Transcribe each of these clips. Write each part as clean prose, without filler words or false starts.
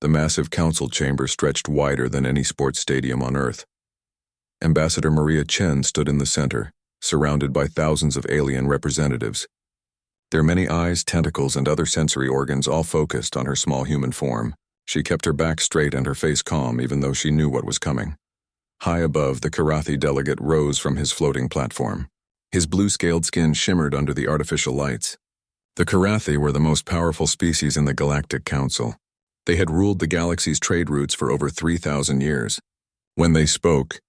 The massive council chamber stretched wider than any sports stadium on Earth. Ambassador Maria Chen stood in the center, surrounded by thousands of alien representatives. Their many eyes, tentacles, and other sensory organs all focused on her small human form. She kept her back straight and her face calm even though she knew what was coming. High above, the Karathi delegate rose from his floating platform. His blue-scaled skin shimmered under the artificial lights. The Karathi were the most powerful species in the Galactic Council. They had ruled the galaxy's trade routes for over 3,000 years. When they spoke,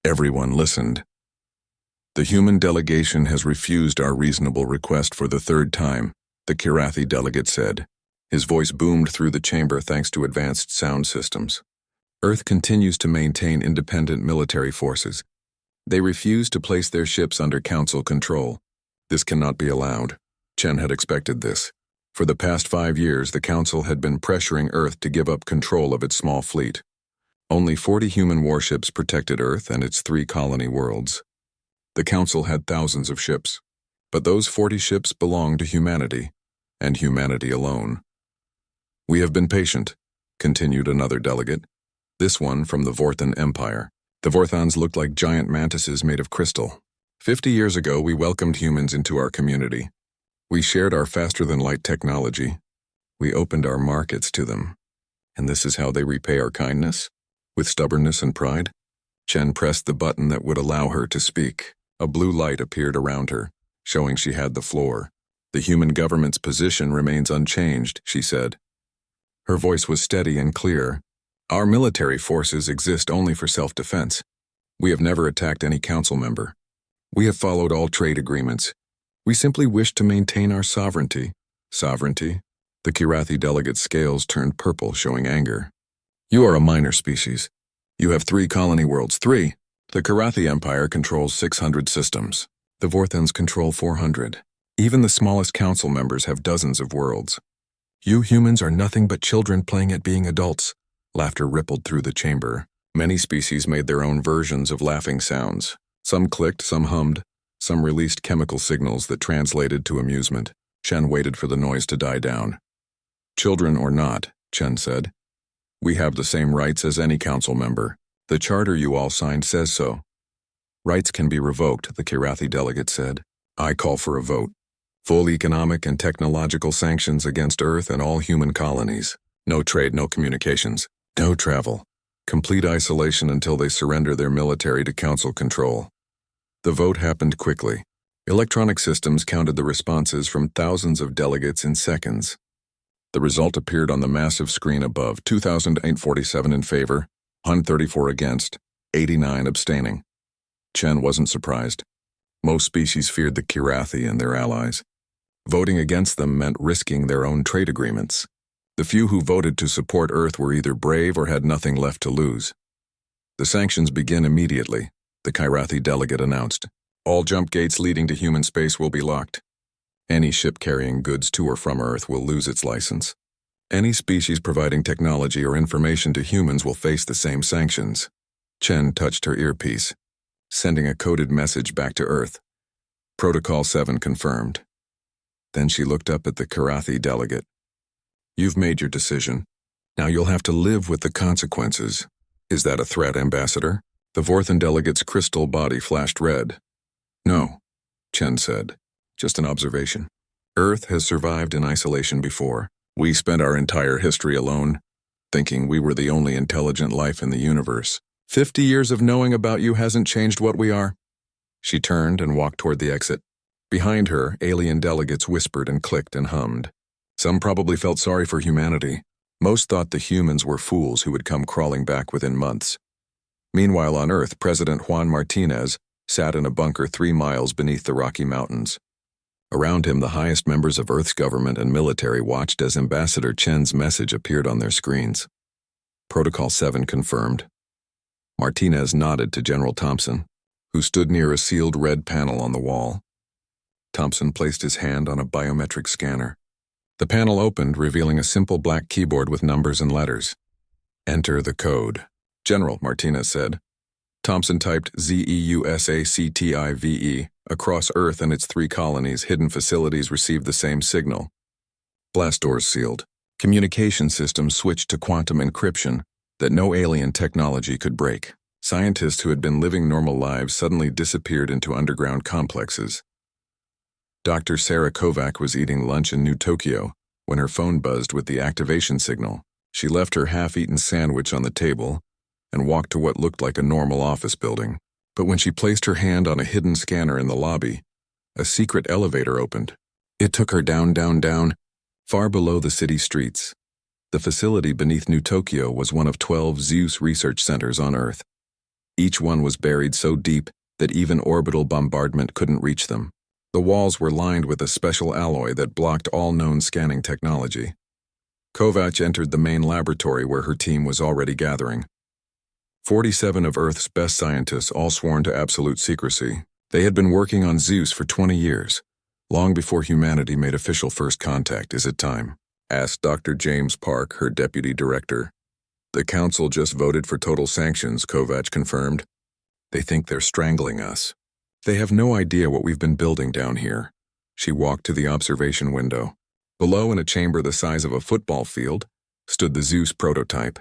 everyone listened. The human delegation has refused our reasonable request for the third time, the Karathi delegate said. His voice boomed through the chamber thanks to advanced sound systems. Earth continues to maintain independent military forces. They refuse to place their ships under Council control. This cannot be allowed. Chen had expected this. For the past 5 years, the Council had been pressuring Earth to give up control of its small fleet. Only 40 human warships protected Earth and its 3 colony worlds. The Council had thousands of ships, but those 40 ships belonged to humanity, and humanity alone. We have been patient, continued another delegate, this one from the Vorthan Empire. The Vorthans looked like giant mantises made of crystal. 50 years ago, we welcomed humans into our community. We shared our faster-than-light technology. We opened our markets to them. And this is how they repay our kindness? With stubbornness and pride? Chen pressed the button that would allow her to speak. A blue light appeared around her, showing she had the floor. The human government's position remains unchanged, she said. Her voice was steady and clear. Our military forces exist only for self-defense. We have never attacked any council member. We have followed all trade agreements. We simply wish to maintain our sovereignty. Sovereignty? The Karathi delegate's scales turned purple, showing anger. You are a minor species. You have 3 colony worlds. 3. The Karathi Empire controls 600 systems. The Vorthans control 400. Even the smallest council members have dozens of worlds. You humans are nothing but children playing at being adults. Laughter rippled through the chamber. Many species made their own versions of laughing sounds. Some clicked, some hummed, some released chemical signals that translated to amusement. Chen waited for the noise to die down. Children or not, Chen said. We have the same rights as any council member. The charter you all signed says so. Rights can be revoked, the Karathi delegate said. I call for a vote. Full economic and technological sanctions against Earth and all human colonies. No trade, no communications, no travel. Complete isolation until they surrender their military to council control. The vote happened quickly. Electronic systems counted the responses from thousands of delegates in seconds. The result appeared on the massive screen above: 2,847 in favor, 134 against, 89 abstaining. Chen wasn't surprised. Most species feared the Karathi and their allies. Voting against them meant risking their own trade agreements. The few who voted to support Earth were either brave or had nothing left to lose. The sanctions begin immediately, the Karathi delegate announced. All jump gates leading to human space will be locked. Any ship carrying goods to or from Earth will lose its license. Any species providing technology or information to humans will face the same sanctions. Chen touched her earpiece, sending a coded message back to Earth. Protocol 7 confirmed. Then she looked up at the Karathi delegate. You've made your decision. Now you'll have to live with the consequences. Is that a threat, Ambassador? The Vorthan delegate's crystal body flashed red. No, Chen said. Just an observation. Earth has survived in isolation before. We spent our entire history alone, thinking we were the only intelligent life in the universe. 50 years of knowing about you hasn't changed what we are. She turned and walked toward the exit. Behind her, alien delegates whispered and clicked and hummed. Some probably felt sorry for humanity. Most thought the humans were fools who would come crawling back within months. Meanwhile on Earth, President Juan Martinez sat in a bunker 3 miles beneath the Rocky Mountains. Around him, the highest members of Earth's government and military watched as Ambassador Chen's message appeared on their screens. Protocol 7 confirmed. Martinez nodded to General Thompson, who stood near a sealed red panel on the wall. Thompson placed his hand on a biometric scanner. The panel opened, revealing a simple black keyboard with numbers and letters. Enter the code, General, Martinez said. Thompson typed ZEUS Sci-Fi. Across Earth and its 3 colonies, hidden facilities received the same signal. Blast doors sealed. Communication systems switched to quantum encryption that no alien technology could break. Scientists who had been living normal lives suddenly disappeared into underground complexes. Dr. Sarah Kovac was eating lunch in New Tokyo when her phone buzzed with the activation signal. She left her half-eaten sandwich on the table and walked to what looked like a normal office building. But when she placed her hand on a hidden scanner in the lobby, a secret elevator opened. It took her down, down, down, far below the city streets. The facility beneath New Tokyo was one of 12 ZEUS research centers on Earth. Each one was buried so deep that even orbital bombardment couldn't reach them. The walls were lined with a special alloy that blocked all known scanning technology. Kovac entered the main laboratory where her team was already gathering. 47 of Earth's best scientists, all sworn to absolute secrecy. They had been working on ZEUS for 20 years, long before humanity made official first contact. "Is it time?" asked Dr. James Park, her deputy director. "The council just voted for total sanctions," Kovac confirmed. "They think they're strangling us. They have no idea what we've been building down here." She walked to the observation window. Below, in a chamber the size of a football field, stood the ZEUS prototype.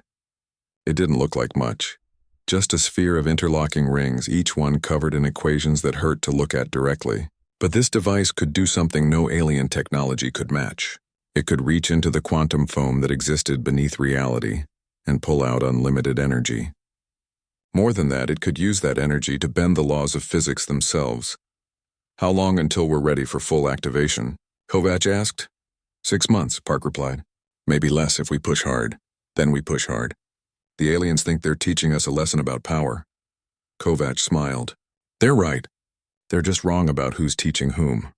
It didn't look like much. Just a sphere of interlocking rings, each one covered in equations that hurt to look at directly. But this device could do something no alien technology could match. It could reach into the quantum foam that existed beneath reality and pull out unlimited energy. More than that, it could use that energy to bend the laws of physics themselves. "How long until we're ready for full activation?" Kovac asked. 6 months, Park replied. "Maybe less if we push hard. Then we push hard. The aliens think they're teaching us a lesson about power." Kovac smiled. "They're right. They're just wrong about who's teaching whom."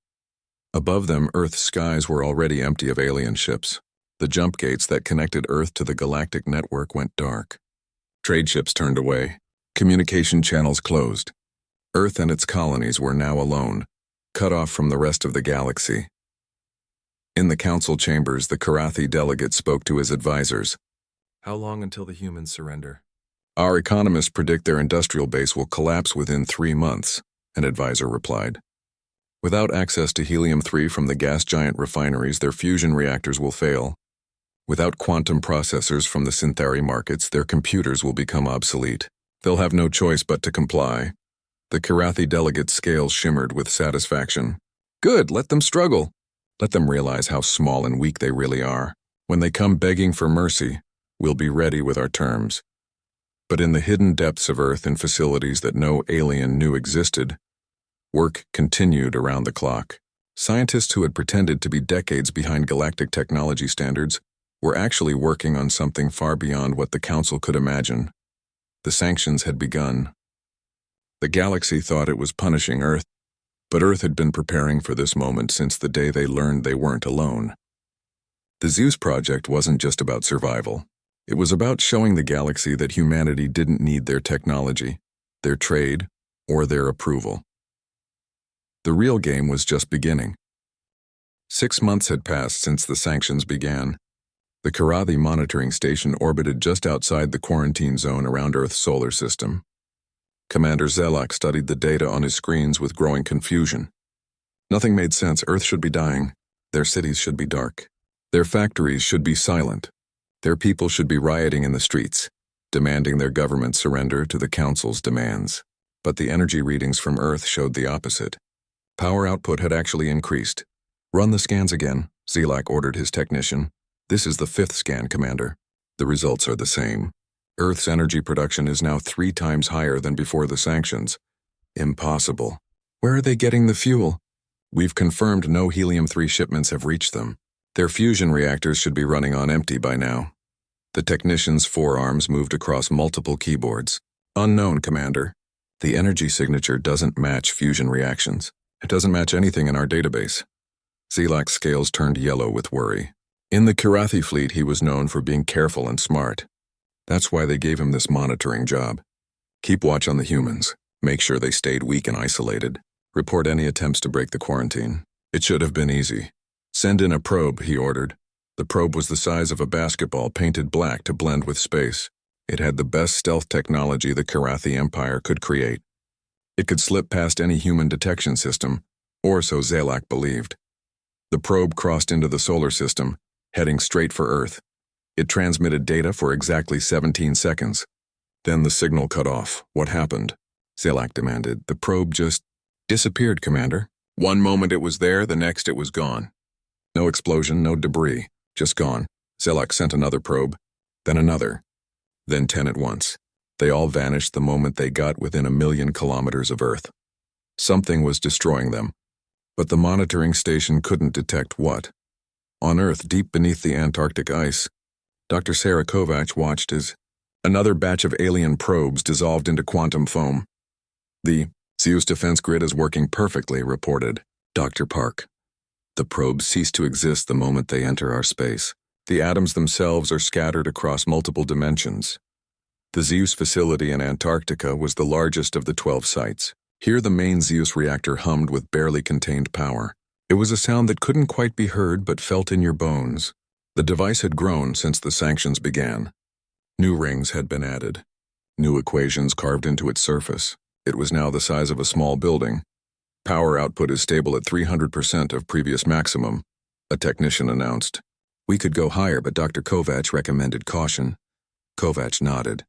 Above them, Earth's skies were already empty of alien ships. The jump gates that connected Earth to the galactic network went dark. Trade ships turned away. Communication channels closed. Earth and its colonies were now alone, cut off from the rest of the galaxy. In the council chambers, the Karathi delegate spoke to his advisors. "How long until the humans surrender?" "Our economists predict their industrial base will collapse within 3 months, an advisor replied. "Without access to helium-3 from the gas giant refineries, their fusion reactors will fail. Without quantum processors from the synthery markets, their computers will become obsolete. They'll have no choice but to comply." The Karathi delegate's scales shimmered with satisfaction. "Good, let them struggle. Let them realize how small and weak they really are. When they come begging for mercy, we'll be ready with our terms." But in the hidden depths of Earth, in facilities that no alien knew existed, work continued around the clock. Scientists who had pretended to be decades behind galactic technology standards were actually working on something far beyond what the Council could imagine. The sanctions had begun. The galaxy thought it was punishing Earth, but Earth had been preparing for this moment since the day they learned they weren't alone. The ZEUS project wasn't just about survival. It was about showing the galaxy that humanity didn't need their technology, their trade, or their approval. The real game was just beginning. 6 months had passed since the sanctions began. The Karathi monitoring station orbited just outside the quarantine zone around Earth's solar system. Commander Zelak studied the data on his screens with growing confusion. Nothing made sense. Earth should be dying. Their cities should be dark. Their factories should be silent. Their people should be rioting in the streets, demanding their government surrender to the Council's demands. But the energy readings from Earth showed the opposite. Power output had actually increased. "Run the scans again," Zelak ordered his technician. "This is the 5th scan, Commander. The results are the same. Earth's energy production is now 3 times higher than before the sanctions." "Impossible. Where are they getting the fuel?" "We've confirmed no helium-3 shipments have reached them. Their fusion reactors should be running on empty by now." The technician's forearms moved across multiple keyboards. "Unknown, Commander. The energy signature doesn't match fusion reactions. It doesn't match anything in our database." Zelak's scales turned yellow with worry. In the Karathi fleet, he was known for being careful and smart. That's why they gave him this monitoring job. "Keep watch on the humans. Make sure they stayed weak and isolated. Report any attempts to break the quarantine." It should have been easy. "Send in a probe," he ordered. The probe was the size of a basketball, painted black to blend with space. It had the best stealth technology the Karathi Empire could create. It could slip past any human detection system, or so Zelak believed. The probe crossed into the solar system, heading straight for Earth. It transmitted data for exactly 17 seconds. Then the signal cut off. What happened? Zelak demanded. The probe just disappeared, Commander. One moment it was there, the next it was gone. No explosion, no debris, just gone. Zelak sent another probe, then another, then 10 at once. They all vanished the moment they got within 1,000,000 kilometers of Earth. Something was destroying them, but the monitoring station couldn't detect what. On Earth, deep beneath the Antarctic ice, Dr. Sarah Kovacs watched as another batch of alien probes dissolved into quantum foam. The ZEUS defense grid is working perfectly, reported Dr. Park. The probes cease to exist the moment they enter our space. The atoms themselves are scattered across multiple dimensions. The ZEUS facility in Antarctica was the largest of the 12 sites. Here the main ZEUS reactor hummed with barely contained power. It was a sound that couldn't quite be heard but felt in your bones. The device had grown since the sanctions began. New rings had been added. New equations carved into its surface. It was now the size of a small building. Power output is stable at 300% of previous maximum, a technician announced. We could go higher, but Dr. Kovacs recommended caution. Kovacs nodded.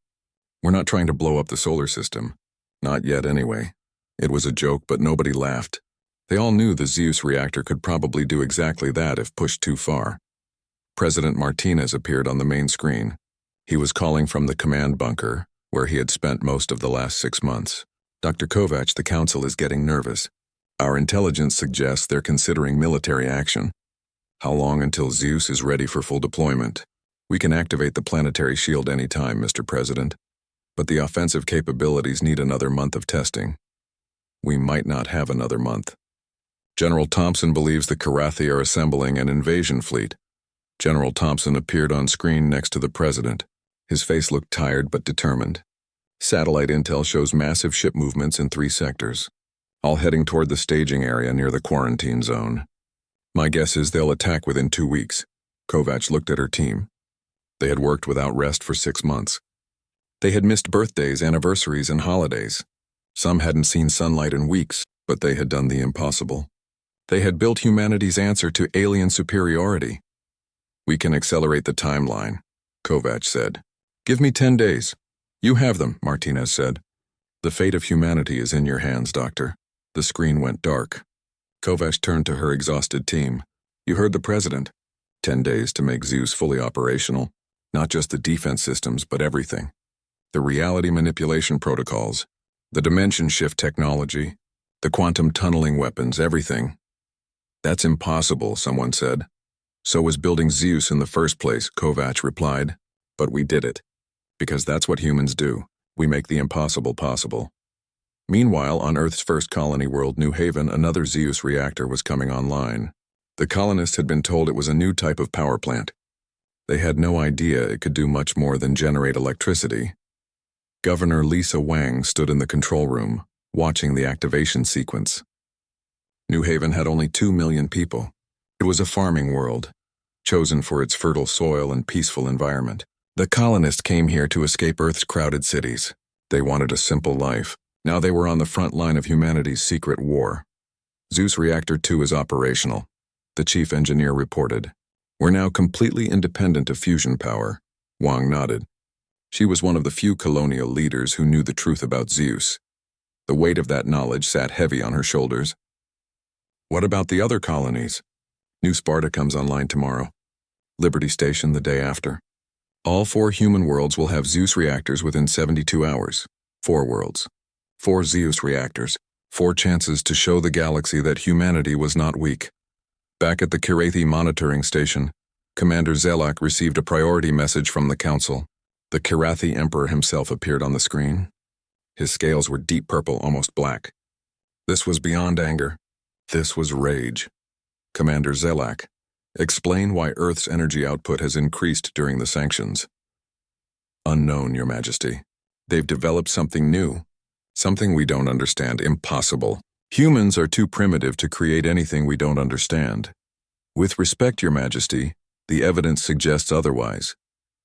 We're not trying to blow up the solar system. Not yet, anyway. It was a joke, but nobody laughed. They all knew the ZEUS reactor could probably do exactly that if pushed too far. President Martinez appeared on the main screen. He was calling from the command bunker, where he had spent most of the last 6 months. Dr. Kovacs, the council is getting nervous. Our intelligence suggests they're considering military action. How long until ZEUS is ready for full deployment? We can activate the planetary shield any time, Mr. President. But the offensive capabilities need another month of testing. We might not have another month. General Thompson believes the Karathi are assembling an invasion fleet. General Thompson appeared on screen next to the President. His face looked tired but determined. Satellite intel shows massive ship movements in 3 sectors, all heading toward the staging area near the quarantine zone. My guess is they'll attack within 2 weeks. Kovacs looked at her team. They had worked without rest for 6 months. They had missed birthdays, anniversaries, and holidays. Some hadn't seen sunlight in weeks, but they had done the impossible. They had built humanity's answer to alien superiority. We can accelerate the timeline, Kovacs said. Give me 10 days. You have them, Martinez said. The fate of humanity is in your hands, Doctor. The screen went dark. Kovacs turned to her exhausted team. You heard the President. 10 days to make ZEUS fully operational. Not just the defense systems, but everything. The reality manipulation protocols, the dimension shift technology, the quantum tunneling weapons, everything. That's impossible, someone said. So was building ZEUS in the first place, Kovacs replied. But we did it. Because that's what humans do. We make the impossible possible. Meanwhile, on Earth's first colony world, New Haven, another ZEUS reactor was coming online. The colonists had been told it was a new type of power plant. They had no idea it could do much more than generate electricity. Governor Lisa Wang stood in the control room, watching the activation sequence. New Haven had only 2 million people. It was a farming world, chosen for its fertile soil and peaceful environment. The colonists came here to escape Earth's crowded cities. They wanted a simple life. Now they were on the front line of humanity's secret war. ZEUS Reactor 2 is operational, the chief engineer reported. We're now completely independent of fusion power. Wang nodded. She was one of the few colonial leaders who knew the truth about ZEUS. The weight of that knowledge sat heavy on her shoulders. What about the other colonies? New Sparta comes online tomorrow. Liberty Station the day after. All 4 human worlds will have ZEUS reactors within 72 hours. 4 worlds. 4 ZEUS reactors. 4 chances to show the galaxy that humanity was not weak. Back at the Karathi monitoring station, Commander Zelak received a priority message from the Council. The Karathi Emperor himself appeared on the screen. His scales were deep purple, almost black. This was beyond anger. This was rage. Commander Zelak, explain why Earth's energy output has increased during the sanctions. Unknown, Your Majesty. They've developed something new. Something we don't understand. Impossible. Humans are too primitive to create anything we don't understand. With respect, Your Majesty, the evidence suggests otherwise.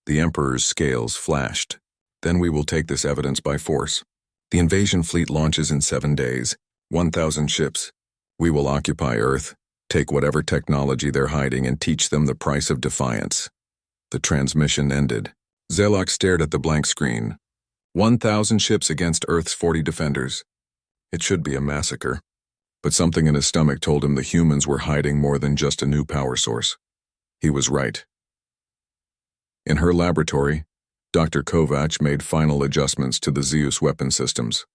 The Emperor's scales flashed. Then we will take this evidence by force. The invasion fleet launches in 7 days. 1,000 ships. We will occupy Earth. Take whatever technology they're hiding and teach them the price of defiance. The transmission ended. Zelok stared at the blank screen. 1,000 ships against Earth's 40 defenders. It should be a massacre. But something in his stomach told him the humans were hiding more than just a new power source. He was right. In her laboratory, Dr. Kovac made final adjustments to the ZEUS weapon systems.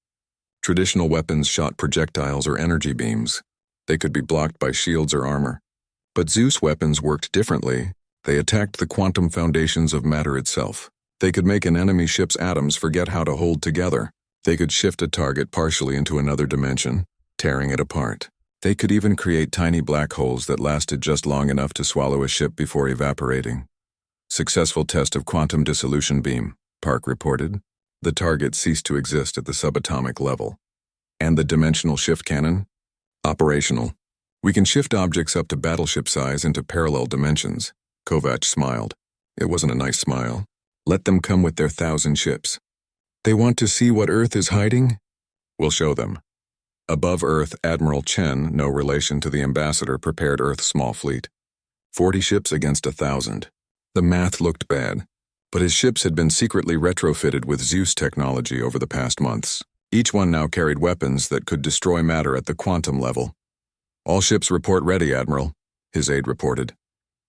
Traditional weapons shot projectiles or energy beams. They could be blocked by shields or armor. But ZEUS weapons worked differently. They attacked the quantum foundations of matter itself. They could make an enemy ship's atoms forget how to hold together. They could shift a target partially into another dimension, tearing it apart. They could even create tiny black holes that lasted just long enough to swallow a ship before evaporating. Successful test of quantum dissolution beam, Park reported. The target ceased to exist at the subatomic level. And the dimensional shift cannon? Operational. We can shift objects up to battleship size into parallel dimensions. Kovac smiled. It wasn't a nice smile. Let them come with their 1,000 ships. They want to see what Earth is hiding? We'll show them. Above Earth, Admiral Chen, no relation to the ambassador, prepared Earth's small fleet. 40 ships against 1,000. The math looked bad, but his ships had been secretly retrofitted with ZEUS technology over the past months. Each one now carried weapons that could destroy matter at the quantum level. All ships report ready, Admiral, his aide reported.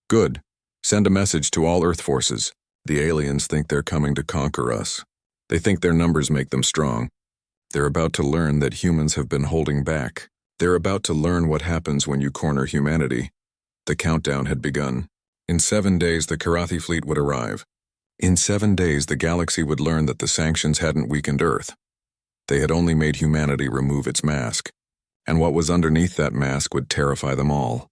Good. Send a message to all Earth forces. The aliens think they're coming to conquer us. They think their numbers make them strong. They're about to learn that humans have been holding back. They're about to learn what happens when you corner humanity. The countdown had begun. In 7 days, the Karathi fleet would arrive. In 7 days, the galaxy would learn that the sanctions hadn't weakened Earth. They had only made humanity remove its mask. And what was underneath that mask would terrify them all.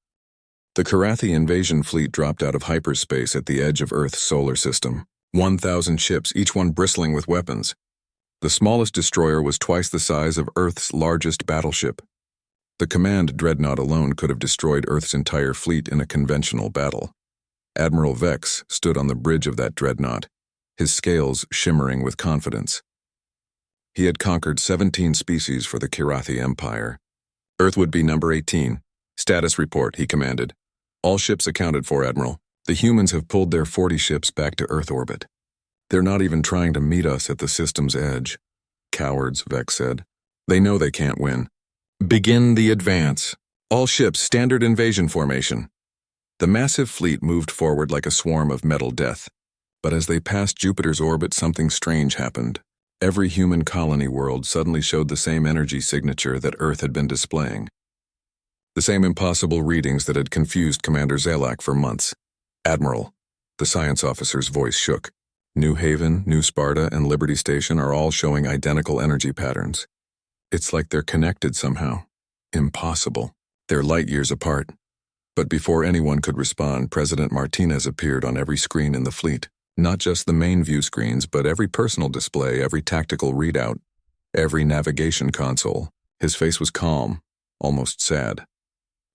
The Karathi invasion fleet dropped out of hyperspace at the edge of Earth's solar system. 1,000 ships, each one bristling with weapons. The smallest destroyer was twice the size of Earth's largest battleship. The command dreadnought alone could have destroyed Earth's entire fleet in a conventional battle. Admiral Vex stood on the bridge of that dreadnought, his scales shimmering with confidence. He had conquered 17 species for the Karathi Empire. Earth would be number 18. Status report, he commanded. All ships accounted for, Admiral. The humans have pulled their 40 ships back to Earth orbit. They're not even trying to meet us at the system's edge. Cowards, Vex said. They know they can't win. Begin the advance. All ships, standard invasion formation. The massive fleet moved forward like a swarm of metal death. But as they passed Jupiter's orbit, something strange happened. Every human colony world suddenly showed the same energy signature that Earth had been displaying. The same impossible readings that had confused Commander Zelak for months. Admiral, the science officer's voice shook. New Haven, New Sparta, and Liberty Station are all showing identical energy patterns. It's like they're connected somehow. Impossible. They're light years apart. But before anyone could respond, President Martinez appeared on every screen in the fleet. Not just the main view screens, but every personal display, every tactical readout, every navigation console. His face was calm, almost sad.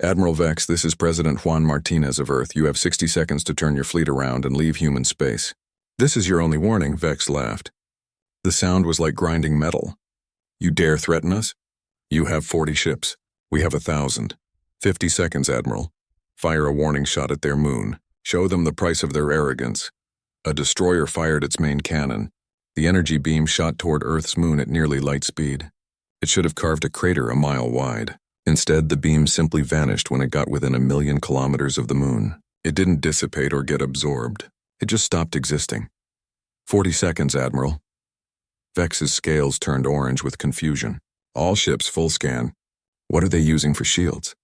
Admiral Vex, this is President Juan Martinez of Earth. You have 60 seconds to turn your fleet around and leave human space. This is your only warning, Vex laughed. The sound was like grinding metal. You dare threaten us? You have 40 ships. We have 1,000. 50 seconds, Admiral. Fire a warning shot at their moon. Show them the price of their arrogance. A destroyer fired its main cannon. The energy beam shot toward Earth's moon at nearly light speed. It should have carved a crater a mile wide. Instead, the beam simply vanished when it got within 1,000,000 kilometers of the moon. It didn't dissipate or get absorbed. It just stopped existing. 40 seconds, Admiral. Vex's scales turned orange with confusion. All ships full scan. What are they using for shields?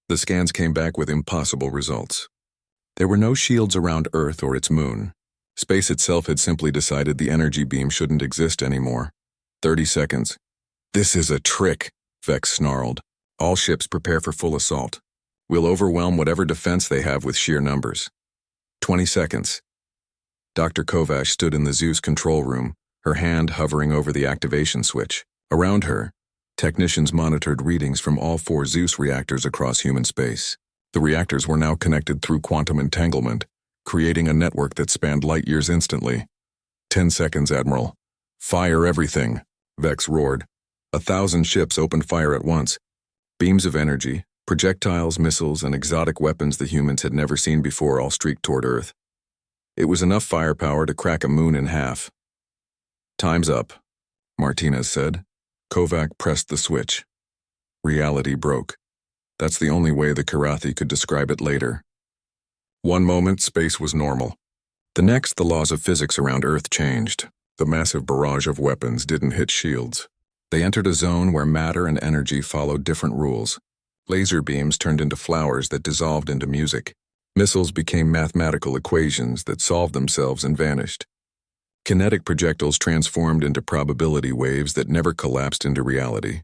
The scans came back with impossible results. There were no shields around Earth or its moon. Space itself had simply decided the energy beam shouldn't exist anymore. 30 seconds. This is a trick, Vex snarled. All ships prepare for full assault. We'll overwhelm whatever defense they have with sheer numbers. 20 seconds. Dr. Kovac stood in the ZEUS control room, her hand hovering over the activation switch. Around her, technicians monitored readings from all 4 ZEUS reactors across human space. The reactors were now connected through quantum entanglement, creating a network that spanned light years instantly. 10 seconds, Admiral. Fire everything, Vex roared. 1,000 ships opened fire at once. Beams of energy, Projectiles, missiles, and exotic weapons the humans had never seen before all streaked toward Earth. It was enough firepower to crack a moon in half. "Time's up," Martinez said. Kovac pressed the switch. Reality broke. That's the only way the Karathi could describe it later. One moment, space was normal. The next, the laws of physics around Earth changed. The massive barrage of weapons didn't hit shields. They entered a zone where matter and energy followed different rules. Laser beams turned into flowers that dissolved into music. Missiles became mathematical equations that solved themselves and vanished. Kinetic projectiles transformed into probability waves that never collapsed into reality.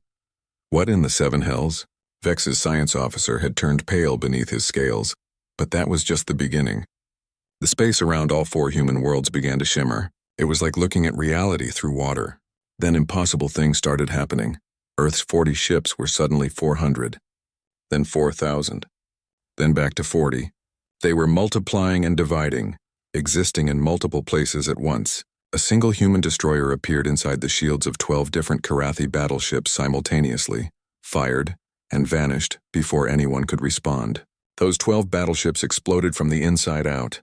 What in the seven hells? Vex's science officer had turned pale beneath his scales, but that was just the beginning. The space around all four human worlds began to shimmer. It was like looking at reality through water. Then impossible things started happening. Earth's 40 ships were suddenly 400. Then 4,000. Then back to 40. They were multiplying and dividing, existing in multiple places at once. A single human destroyer appeared inside the shields of 12 different Karathi battleships simultaneously, fired, and vanished before anyone could respond. Those 12 battleships exploded from the inside out.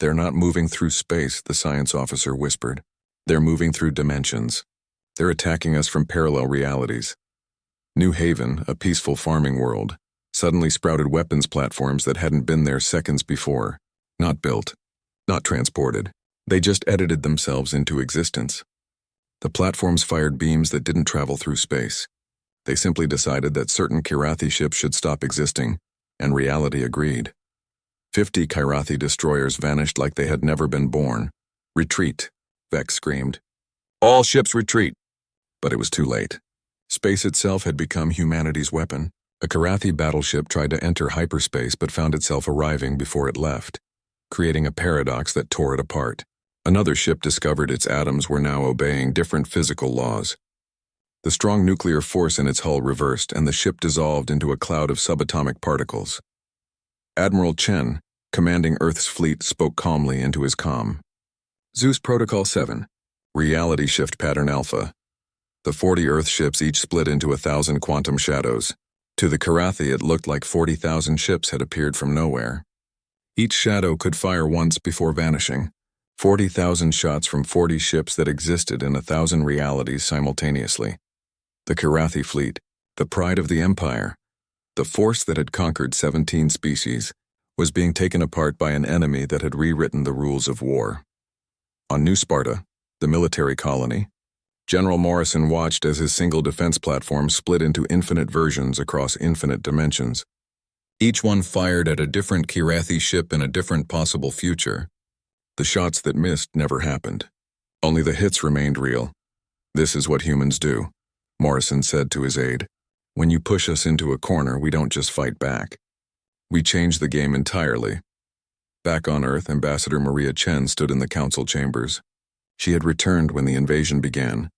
"They're not moving through space," the science officer whispered. "They're moving through dimensions. They're attacking us from parallel realities." New Haven, a peaceful farming world, suddenly sprouted weapons platforms that hadn't been there seconds before. Not built, not transported. They just edited themselves into existence. The platforms fired beams that didn't travel through space. They simply decided that certain Karathi ships should stop existing, and reality agreed. 50 Karathi destroyers vanished like they had never been born. "Retreat," Vex screamed. "All ships retreat!" But it was too late. Space itself had become humanity's weapon. A Karathi battleship tried to enter hyperspace but found itself arriving before it left, creating a paradox that tore it apart. Another ship discovered its atoms were now obeying different physical laws. The strong nuclear force in its hull reversed, and the ship dissolved into a cloud of subatomic particles. Admiral Chen, commanding Earth's fleet, spoke calmly into his comm. "ZEUS Protocol 7, Reality Shift Pattern Alpha." The 40 Earth ships each split into 1,000 quantum shadows. To the Karathi, it looked like 40,000 ships had appeared from nowhere. Each shadow could fire once before vanishing. 40,000 shots from 40 ships that existed in 1,000 realities simultaneously. The Karathi fleet, the pride of the Empire, the force that had conquered 17 species, was being taken apart by an enemy that had rewritten the rules of war. On New Sparta, the military colony, General Morrison watched as his single defense platform split into infinite versions across infinite dimensions. Each one fired at a different Karathi ship in a different possible future. The shots that missed never happened. Only the hits remained real. "This is what humans do," Morrison said to his aide. "When you push us into a corner, we don't just fight back. We change the game entirely." Back on Earth, Ambassador Maria Chen stood in the council chambers. She had returned when the invasion began,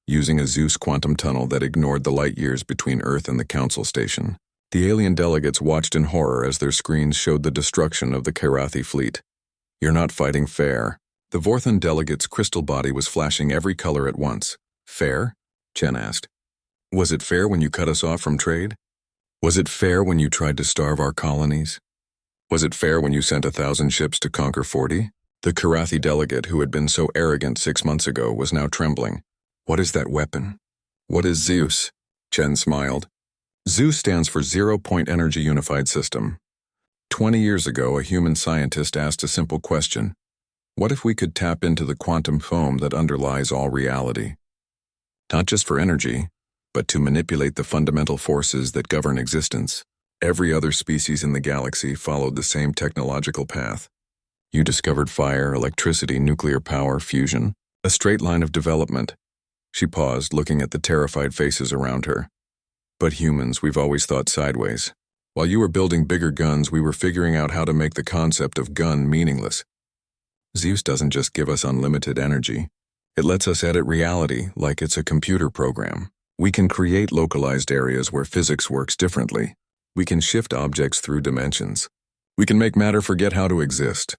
using a ZEUS quantum tunnel that ignored the light years between Earth and the council station. The alien delegates watched in horror as their screens showed the destruction of the Karathi fleet. "You're not fighting fair." The Vorthan delegate's crystal body was flashing every color at once. "Fair?" Chen asked. "Was it fair when you cut us off from trade? Was it fair when you tried to starve our colonies? Was it fair when you sent 1,000 ships to conquer 40? The Karathi delegate who had been so arrogant 6 months ago was now trembling. "What is that weapon? What is ZEUS?" Chen smiled. ZEUS stands for Zero-Point Energy Unified System. 20 years ago, a human scientist asked a simple question. What if we could tap into the quantum foam that underlies all reality? Not just for energy, but to manipulate the fundamental forces that govern existence. Every other species in the galaxy followed the same technological path. You discovered fire, electricity, nuclear power, fusion, a straight line of development. She paused, looking at the terrified faces around her. But humans, we've always thought sideways. While you were building bigger guns, we were figuring out how to make the concept of gun meaningless. ZEUS doesn't just give us unlimited energy. It lets us edit reality like it's a computer program. We can create localized areas where physics works differently. We can shift objects through dimensions. We can make matter forget how to exist.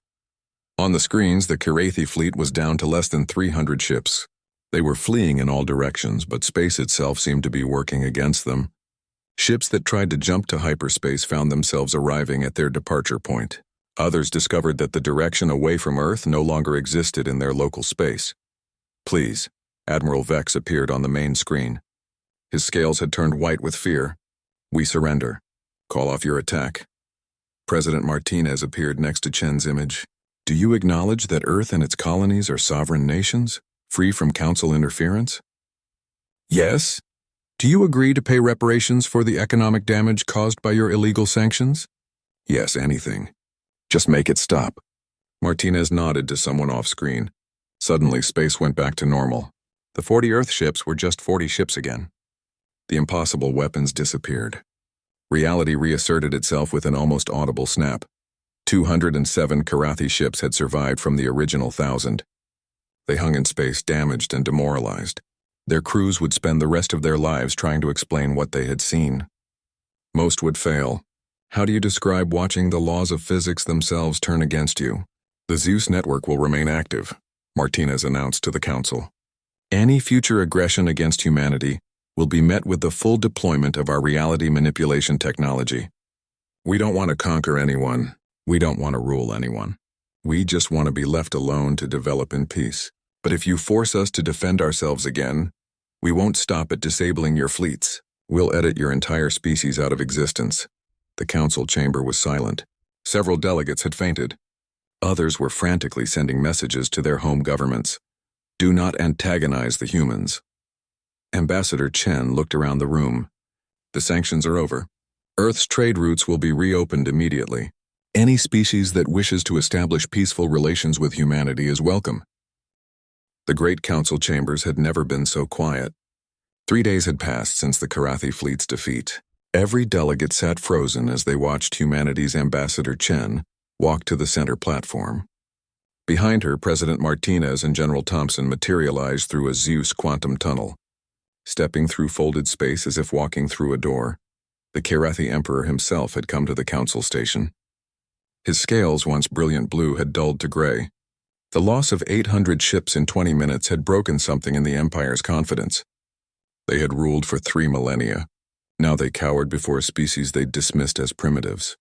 On the screens, the Karathi fleet was down to less than 300 ships. They were fleeing in all directions, but space itself seemed to be working against them. Ships that tried to jump to hyperspace found themselves arriving at their departure point. Others discovered that the direction away from Earth no longer existed in their local space. Please, Admiral Vex appeared on the main screen. His scales had turned white with fear. We surrender. Call off your attack. President Martinez appeared next to Chen's image. Do you acknowledge that Earth and its colonies are sovereign nations, free from Council interference? Yes. Do you agree to pay reparations for the economic damage caused by your illegal sanctions? Yes, anything. Just make it stop. Martinez nodded to someone off-screen. Suddenly, space went back to normal. The 40 Earth ships were just 40 ships again. The impossible weapons disappeared. Reality reasserted itself with an almost audible snap. 207 Karathi ships had survived from the original 1,000. They hung in space, damaged and demoralized. Their crews would spend the rest of their lives trying to explain what they had seen. Most would fail. How do you describe watching the laws of physics themselves turn against you? The ZEUS network will remain active, Martinez announced to the Council. Any future aggression against humanity will be met with the full deployment of our reality manipulation technology. We don't want to conquer anyone. We don't want to rule anyone. We just want to be left alone to develop in peace. But if you force us to defend ourselves again, we won't stop at disabling your fleets. We'll edit your entire species out of existence. The council chamber was silent. Several delegates had fainted. Others were frantically sending messages to their home governments. Do not antagonize the humans. Ambassador Chen looked around the room. The sanctions are over. Earth's trade routes will be reopened immediately. Any species that wishes to establish peaceful relations with humanity is welcome. The great council chambers had never been so quiet. 3 days had passed since the Karathi fleet's defeat. Every delegate sat frozen as they watched humanity's Ambassador Chen walk to the center platform. Behind her, President Martinez and General Thompson materialized through a ZEUS quantum tunnel. Stepping through folded space as if walking through a door, the Karathi Emperor himself had come to the council station. His scales, once brilliant blue, had dulled to gray. The loss of 800 ships in 20 minutes had broken something in the Empire's confidence. They had ruled for 3 millennia. Now they cowered before a species they dismissed as primitives.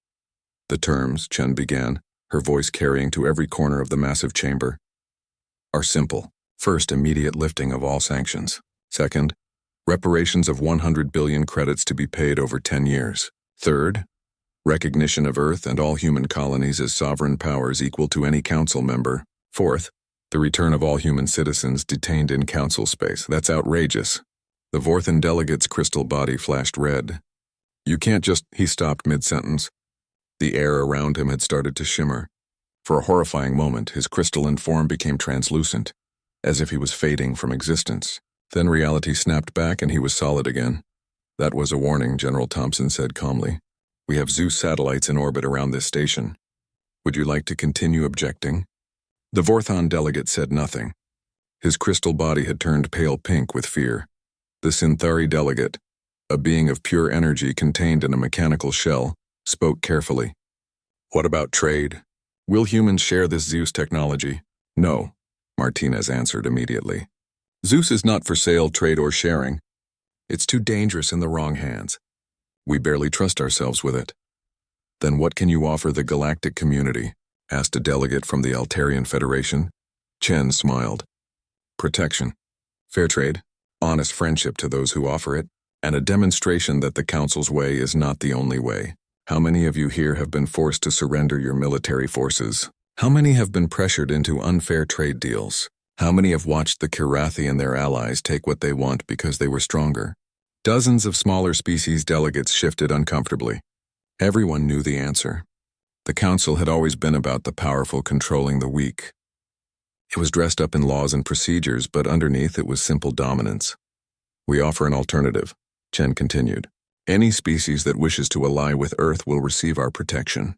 The terms, Chen began, her voice carrying to every corner of the massive chamber, are simple. First, immediate lifting of all sanctions. Second, reparations of 100 billion credits to be paid over 10 years. Third, recognition of Earth and all human colonies as sovereign powers equal to any council member. Fourth, the return of all human citizens detained in council space. That's outrageous. The Vorthan delegate's crystal body flashed red. You can't just... He stopped mid-sentence. The air around him had started to shimmer. For a horrifying moment, his crystalline form became translucent, as if he was fading from existence. Then reality snapped back and he was solid again. That was a warning, General Thompson said calmly. We have ZEUS satellites in orbit around this station. Would you like to continue objecting? The Vorthan delegate said nothing. His crystal body had turned pale pink with fear. The Synthari delegate, a being of pure energy contained in a mechanical shell, spoke carefully. What about trade? Will humans share this ZEUS technology? No, Martinez answered immediately. ZEUS is not for sale, trade, or sharing. It's too dangerous in the wrong hands. We barely trust ourselves with it. Then what can you offer the galactic community? Asked a delegate from the Altarian Federation. Chen smiled. Protection, fair trade, honest friendship to those who offer it, and a demonstration that the Council's way is not the only way. How many of you here have been forced to surrender your military forces? How many have been pressured into unfair trade deals? How many have watched the Karathi and their allies take what they want because they were stronger? Dozens of smaller species delegates shifted uncomfortably. Everyone knew the answer. The Council had always been about the powerful controlling the weak. It was dressed up in laws and procedures, but underneath it was simple dominance. We offer an alternative, Chen continued. Any species that wishes to ally with Earth will receive our protection.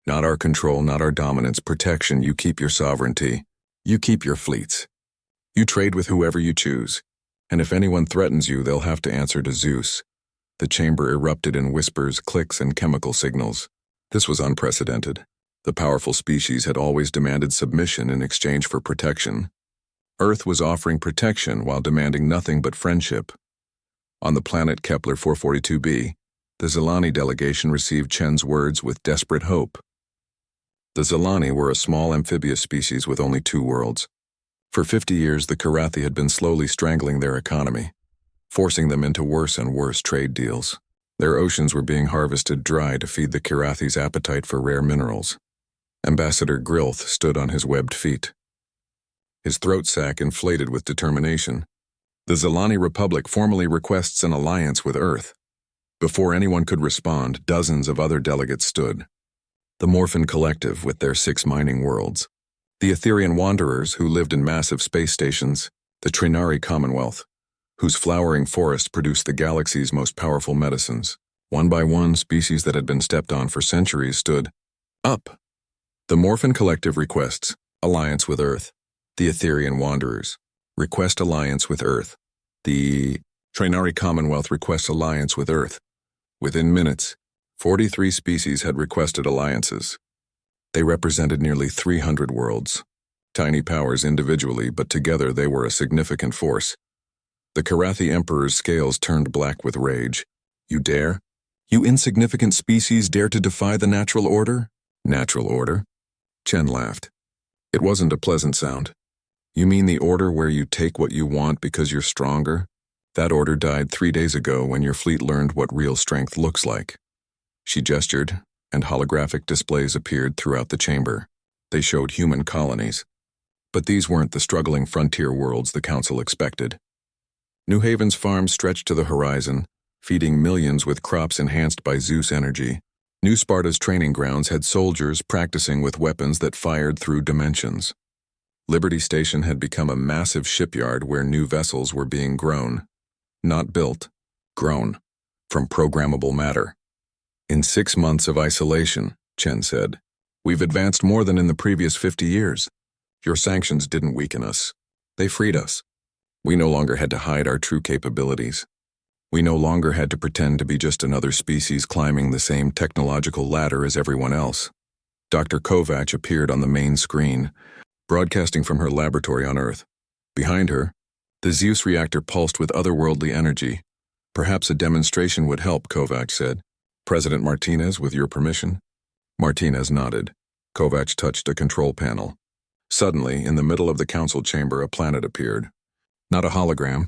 Not our control, not our dominance. Protection. You keep your sovereignty. You keep your fleets. You trade with whoever you choose. And if anyone threatens you, they'll have to answer to ZEUS. The chamber erupted in whispers, clicks, and chemical signals. This was unprecedented. The powerful species had always demanded submission in exchange for protection. Earth was offering protection while demanding nothing but friendship. On the planet Kepler 442b, The Zelani delegation received Chen's words with desperate hope. The Zelani were a small amphibious species with only 2 worlds. For 50 years, the Karathi had been slowly strangling their economy, forcing them into worse and worse trade deals. Their oceans were being harvested dry to feed the Karathi's appetite for rare minerals. Ambassador Grilth stood on his webbed feet, his throat sac inflated with determination. The Zelani Republic formally requests an alliance with Earth. Before anyone could respond, dozens of other delegates stood. The Morphin Collective with their 6 mining worlds, the Etherian Wanderers who lived in massive space stations, the Trinari Commonwealth, whose flowering forest produced the galaxy's most powerful medicines. One by one, species that had been stepped on for centuries stood up. The Morphin Collective requests alliance with Earth. The Etherian Wanderers request alliance with Earth. The Trinari Commonwealth requests alliance with Earth. Within minutes, 43 species had requested alliances. They represented nearly 300 worlds. Tiny powers individually, but together they were a significant force. The Karathi Emperor's scales turned black with rage. You dare? You insignificant species dare to defy the natural order? Natural order? Chen laughed. It wasn't a pleasant sound. You mean the order where you take what you want because you're stronger? That order died 3 days ago when your fleet learned what real strength looks like. She gestured, and holographic displays appeared throughout the chamber. They showed human colonies. But these weren't the struggling frontier worlds the Council expected. New Haven's farms stretched to the horizon, feeding millions with crops enhanced by Zeus energy. New Sparta's training grounds had soldiers practicing with weapons that fired through dimensions. Liberty Station had become a massive shipyard where new vessels were being grown. Not built, grown, from programmable matter. In 6 months of isolation, Chen said, we've advanced more than in the previous 50 years. Your sanctions didn't weaken us. They freed us. We no longer had to hide our true capabilities. We no longer had to pretend to be just another species climbing the same technological ladder as everyone else. Dr. Kovac appeared on the main screen, broadcasting from her laboratory on Earth. Behind her, the Zeus reactor pulsed with otherworldly energy. Perhaps a demonstration would help, Kovac said. President Martinez, with your permission? Martinez nodded. Kovac touched a control panel. Suddenly, in the middle of the council chamber, a planet appeared. Not a hologram,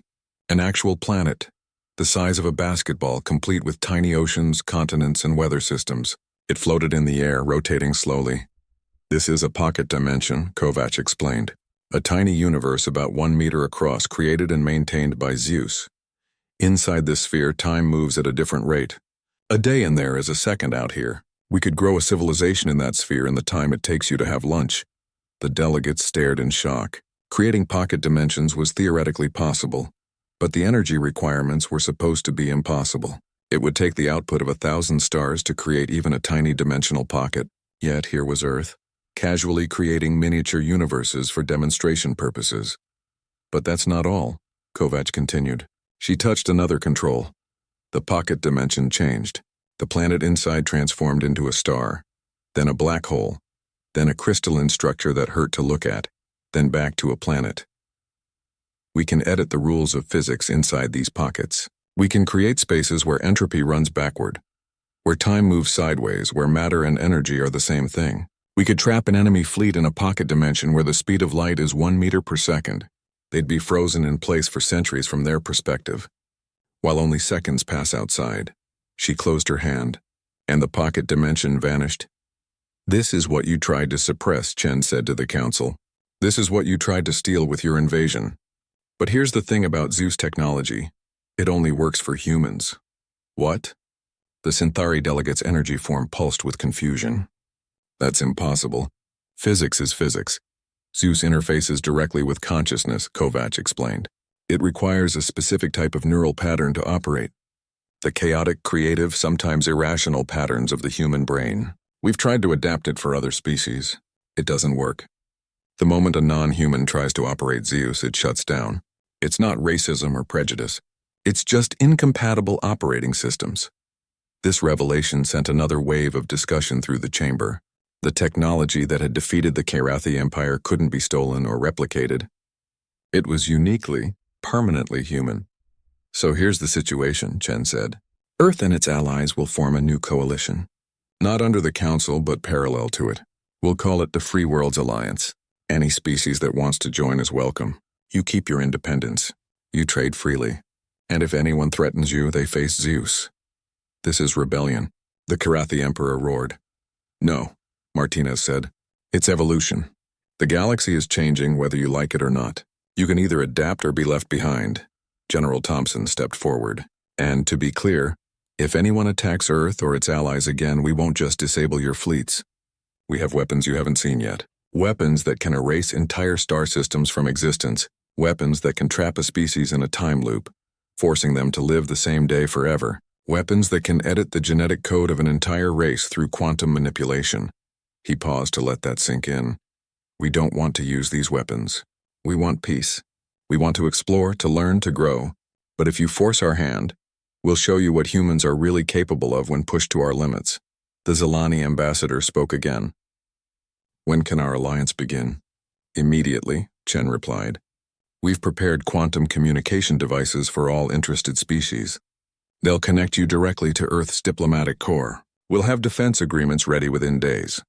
an actual planet, the size of a basketball, complete with tiny oceans, continents, and weather systems. It floated in the air, rotating slowly. This is a pocket dimension, Kovac explained. A tiny universe about 1 meter across, created and maintained by Zeus. Inside this sphere, time moves at a different rate. A day in there is a second out here. We could grow a civilization in that sphere in the time it takes you to have lunch. The delegates stared in shock. Creating pocket dimensions was theoretically possible, but the energy requirements were supposed to be impossible. It would take the output of 1,000 stars to create even a tiny dimensional pocket. Yet here was Earth, casually creating miniature universes for demonstration purposes. But that's not all, Kovac continued. She touched another control. The pocket dimension changed. The planet inside transformed into a star, then a black hole, then a crystalline structure that hurt to look at, then back to a planet. We can edit the rules of physics inside these pockets. We can create spaces where entropy runs backward, where time moves sideways, where matter and energy are the same thing. We could trap an enemy fleet in a pocket dimension where the speed of light is 1 meter per second. They'd be frozen in place for centuries from their perspective, while only seconds pass outside. She closed her hand, and the pocket dimension vanished. This is what you tried to suppress, Chen said to the council. This is what you tried to steal with your invasion. But here's the thing about Zeus technology. It only works for humans. What? The Synthari delegate's energy form pulsed with confusion. That's impossible. Physics is physics. Zeus interfaces directly with consciousness, Kovac explained. It requires a specific type of neural pattern to operate. The chaotic, creative, sometimes irrational patterns of the human brain. We've tried to adapt it for other species. It doesn't work. The moment a non-human tries to operate Zeus, it shuts down. It's not racism or prejudice. It's just incompatible operating systems. This revelation sent another wave of discussion through the chamber. The technology that had defeated the Karathi Empire couldn't be stolen or replicated. It was uniquely, permanently human. So here's the situation, Chen said. Earth and its allies will form a new coalition. Not under the Council, but parallel to it. We'll call it the Free Worlds Alliance. Any species that wants to join is welcome. You keep your independence. You trade freely. And if anyone threatens you, they face Zeus. This is rebellion. The Karathi Emperor roared. No, Martinez said. It's evolution. The galaxy is changing whether you like it or not. You can either adapt or be left behind. General Thompson stepped forward. And to be clear, if anyone attacks Earth or its allies again, we won't just disable your fleets. We have weapons you haven't seen yet. Weapons that can erase entire star systems from existence. Weapons that can trap a species in a time loop, forcing them to live the same day forever. Weapons that can edit the genetic code of an entire race through quantum manipulation. He paused to let that sink in. We don't want to use these weapons. We want peace. We want to explore, to learn, to grow. But if you force our hand, we'll show you what humans are really capable of when pushed to our limits. The Zelani ambassador spoke again. When can our alliance begin? Immediately, Chen replied. We've prepared quantum communication devices for all interested species. They'll connect you directly to Earth's diplomatic corps. We'll have defense agreements ready within days.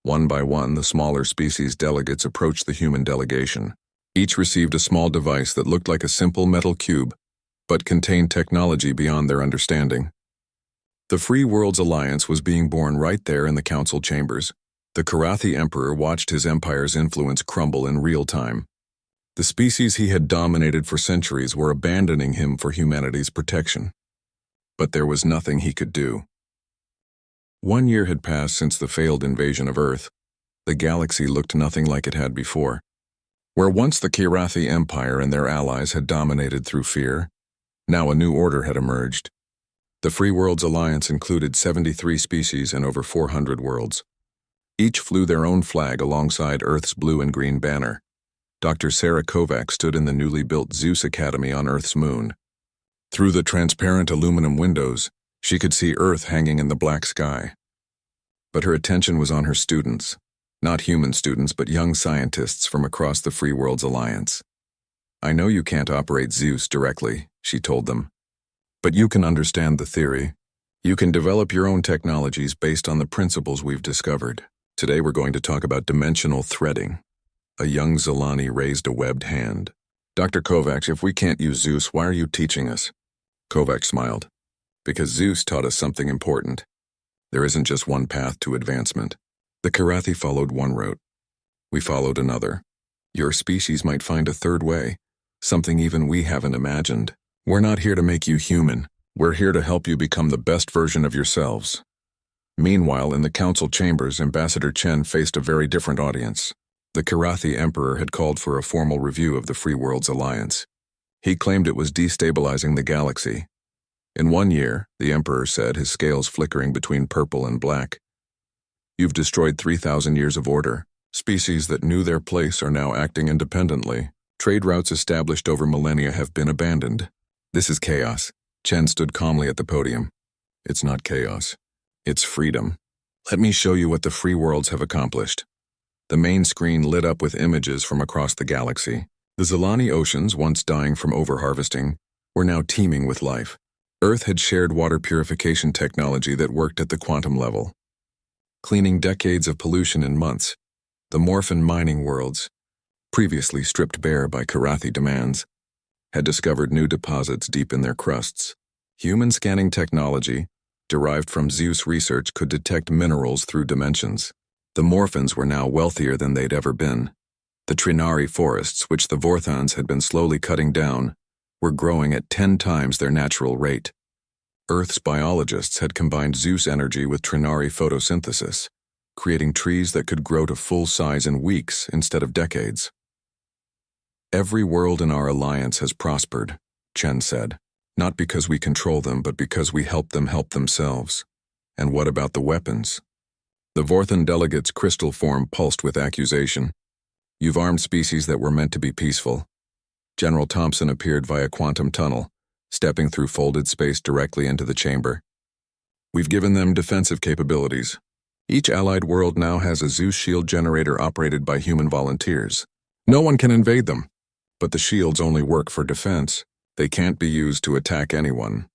One by one, the smaller species delegates approached the human delegation. Each received a small device that looked like a simple metal cube, but contained technology beyond their understanding. The Free Worlds Alliance was being born right there in the council chambers. The Karathi Emperor watched his empire's influence crumble in real time. The species he had dominated for centuries were abandoning him for humanity's protection. But there was nothing he could do. 1 year had passed since the failed invasion of Earth. The galaxy looked nothing like it had before. Where once the Karathi Empire and their allies had dominated through fear, now a new order had emerged. The Free Worlds Alliance included 73 species and over 400 worlds. Each flew their own flag alongside Earth's blue and green banner. Dr. Sarah Kovac stood in the newly built Zeus Academy on Earth's moon. Through the transparent aluminum windows, she could see Earth hanging in the black sky. But her attention was on her students. Not human students, but young scientists from across the Free Worlds Alliance. I know you can't operate Zeus directly, she told them. But you can understand the theory. You can develop your own technologies based on the principles we've discovered. Today we're going to talk about dimensional threading. A young Zelani raised a webbed hand. Dr. Kovac, if we can't use Zeus, why are you teaching us? Kovac smiled. Because Zeus taught us something important. There isn't just one path to advancement. The Karathi followed one route. We followed another. Your species might find a third way, something even we haven't imagined. We're not here to make you human. We're here to help you become the best version of yourselves. Meanwhile, in the council chambers, Ambassador Chen faced a very different audience. The Karathi Emperor had called for a formal review of the Free Worlds Alliance. He claimed it was destabilizing the galaxy. In 1 year, the Emperor said, his scales flickering between purple and black, you've destroyed 3,000 years of order. Species that knew their place are now acting independently. Trade routes established over millennia have been abandoned. This is chaos. Chen stood calmly at the podium. It's not chaos. It's freedom. Let me show you what the Free Worlds have accomplished. The main screen lit up with images from across the galaxy. The Zelani oceans, once dying from overharvesting, were now teeming with life. Earth had shared water purification technology that worked at the quantum level, cleaning decades of pollution in months. The Morphin mining worlds, previously stripped bare by Karathi demands, had discovered new deposits deep in their crusts. Human scanning technology, derived from Zeus research, could detect minerals through dimensions. The Morphins were now wealthier than they'd ever been. The Trinari forests, which the Vorthons had been slowly cutting down, were growing at 10 times their natural rate. Earth's biologists had combined Zeus energy with Trinari photosynthesis, creating trees that could grow to full size in weeks instead of decades. Every world in our alliance has prospered, Chen said, not because we control them, but because we help them help themselves. And what about the weapons? The Vorthon delegate's crystal form pulsed with accusation. You've armed species that were meant to be peaceful. General Thompson appeared via quantum tunnel, stepping through folded space directly into the chamber. We've given them defensive capabilities. Each allied world now has a Zeus shield generator operated by human volunteers. No one can invade them, but the shields only work for defense. They can't be used to attack anyone.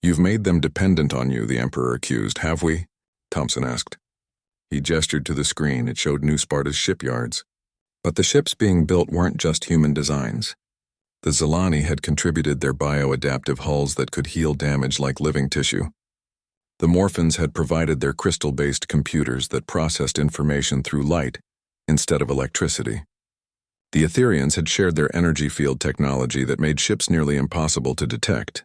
You've made them dependent on you, the Emperor accused, have we? Thompson asked. He gestured to the screen. It showed New Sparta's shipyards. But the ships being built weren't just human designs. The Zelani had contributed their bioadaptive hulls that could heal damage like living tissue. The Morphans had provided their crystal-based computers that processed information through light instead of electricity. The Etherians had shared their energy field technology that made ships nearly impossible to detect.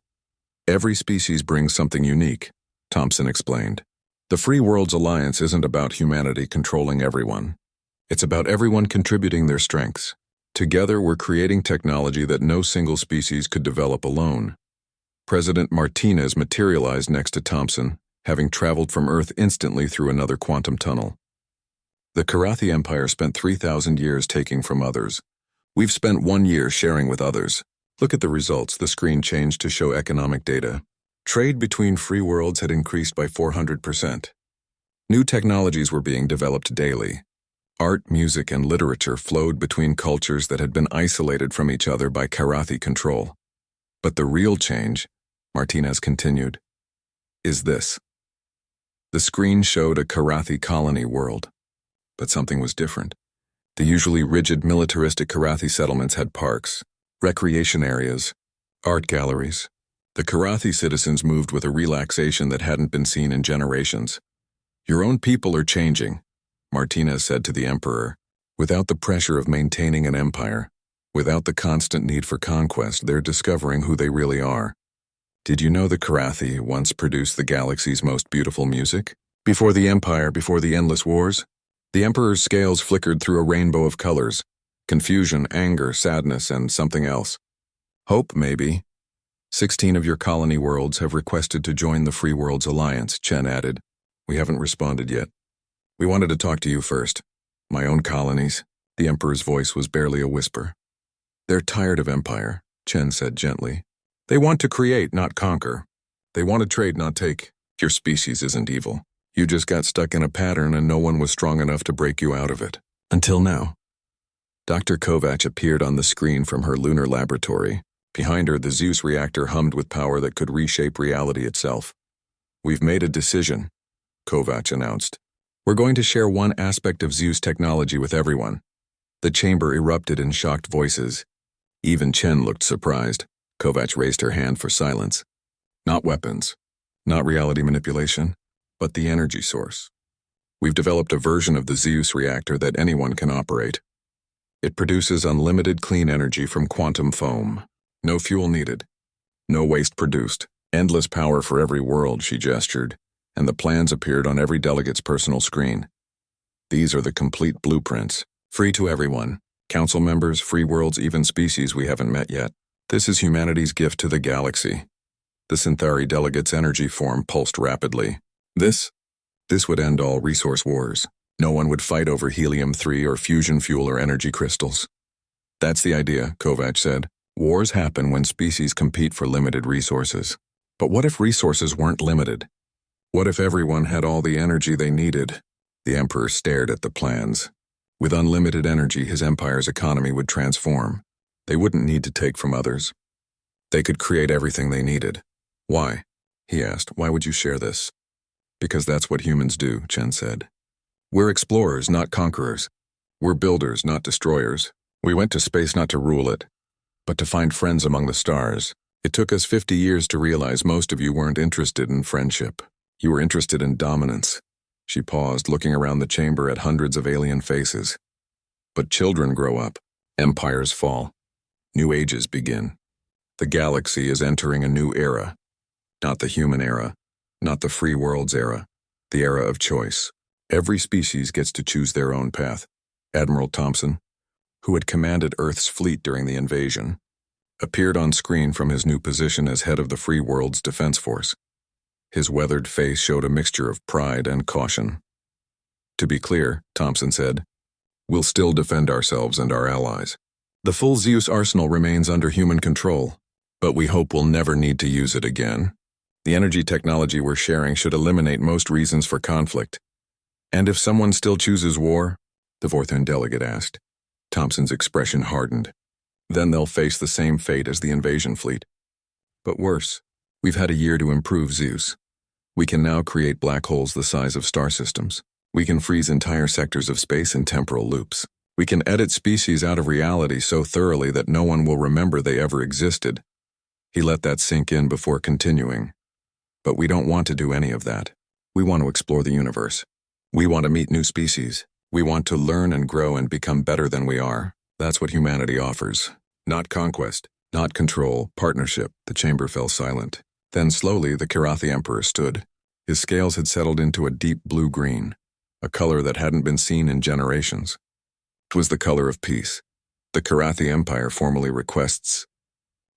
Every species brings something unique, Thompson explained. The Free Worlds Alliance isn't about humanity controlling everyone. It's about everyone contributing their strengths. Together, we're creating technology that no single species could develop alone. President Martinez materialized next to Thompson, having traveled from Earth instantly through another quantum tunnel. The Karathi Empire spent 3,000 years taking from others. We've spent 1 year sharing with others. Look at the results. The screen changed to show economic data. Trade between free worlds had increased by 400%. New technologies were being developed daily. Art, music, and literature flowed between cultures that had been isolated from each other by Karathi control. But the real change, Martinez continued, is this. The screen showed a Karathi colony world. But something was different. The usually rigid militaristic Karathi settlements had parks, recreation areas, art galleries. The Karathi citizens moved with a relaxation that hadn't been seen in generations. Your own people are changing, Martinez said to the Emperor. Without the pressure of maintaining an empire, without the constant need for conquest, they're discovering who they really are. Did you know the Karathi once produced the galaxy's most beautiful music? Before the Empire, before the endless wars? The Emperor's scales flickered through a rainbow of colors. Confusion, anger, sadness, and something else. Hope, maybe. 16 of your colony worlds have requested to join the Free Worlds Alliance, Chen added. We haven't responded yet. We wanted to talk to you first. My own colonies. The Emperor's voice was barely a whisper. They're tired of empire, Chen said gently. They want to create, not conquer. They want to trade, not take. Your species isn't evil. You just got stuck in a pattern and no one was strong enough to break you out of it. Until now. Dr. Kovac appeared on the screen from her lunar laboratory. Behind her, the Zeus reactor hummed with power that could reshape reality itself. We've made a decision, Kovac announced. We're going to share one aspect of Zeus technology with everyone. The chamber erupted in shocked voices. Even Chen looked surprised. Kovac raised her hand for silence. Not weapons, not reality manipulation, but the energy source. We've developed a version of the Zeus reactor that anyone can operate. It produces unlimited clean energy from quantum foam. No fuel needed. No waste produced. Endless power for every world, she gestured, and the plans appeared on every delegate's personal screen. These are the complete blueprints, free to everyone. Council members, free worlds, even species we haven't met yet. This is humanity's gift to the galaxy. The Synthari delegate's energy form pulsed rapidly. This would end all resource wars. No one would fight over helium-3 or fusion fuel or energy crystals. That's the idea, Kovac said. Wars happen when species compete for limited resources. But what if resources weren't limited? What if everyone had all the energy they needed? The Emperor stared at the plans. With unlimited energy, his empire's economy would transform. They wouldn't need to take from others. They could create everything they needed. Why? He asked. Why would you share this? Because that's what humans do, Chen said. We're explorers, not conquerors. We're builders, not destroyers. We went to space not to rule it, but to find friends among the stars. It took us 50 years to realize most of you weren't interested in friendship. You were interested in dominance. She paused, looking around the chamber at hundreds of alien faces. But children grow up. Empires fall. New ages begin. The galaxy is entering a new era. Not the human era. Not the free world's era. The era of choice. Every species gets to choose their own path. Admiral Thompson, who had commanded Earth's fleet during the invasion, appeared on screen from his new position as head of the Free World's Defense Force. His weathered face showed a mixture of pride and caution. To be clear, Thompson said, we'll still defend ourselves and our allies. The full Zeus arsenal remains under human control, but we hope we'll never need to use it again. The energy technology we're sharing should eliminate most reasons for conflict. And if someone still chooses war? The Vorthun delegate asked. Thompson's expression hardened. Then they'll face the same fate as the invasion fleet. But worse, We've had a year to improve ZEUS. We can now create black holes the size of star systems. We can freeze entire sectors of space in temporal loops. We can edit species out of reality so thoroughly that no one will remember they ever existed. He let that sink in before continuing. But we don't want to do any of that. We want to explore the universe. We want to meet new species. We want to learn and grow and become better than we are. That's what humanity offers. Not conquest, not control, partnership. The chamber fell silent. Then slowly the Kirathi Emperor stood. His scales had settled into a deep blue-green, a color that hadn't been seen in generations. It was the color of peace. The Kirathi Empire formally requests.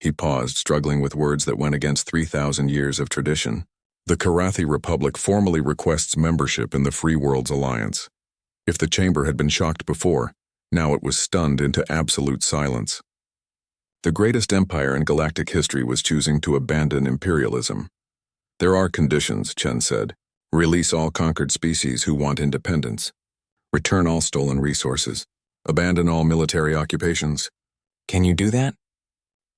He paused, struggling with words that went against 3,000 years of tradition. The Kirathi Republic formally requests membership in the Free Worlds Alliance. If the chamber had been shocked before, now it was stunned into absolute silence. The greatest empire in galactic history was choosing to abandon imperialism. There are conditions, Chen said. Release all conquered species who want independence. Return all stolen resources. Abandon all military occupations. Can you do that?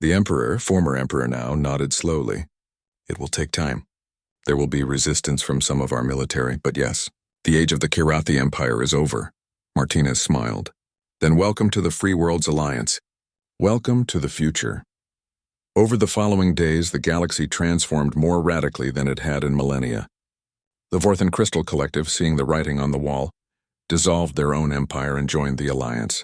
The emperor, former emperor now, nodded slowly. It will take time. There will be resistance from some of our military, but yes, the age of the Kirathi Empire is over. Martinez smiled. Then welcome to the Free Worlds Alliance. Welcome to the future. Over the following days, the galaxy transformed more radically than it had in millennia. The Vorthan Crystal Collective, seeing the writing on the wall, dissolved their own empire and joined the alliance.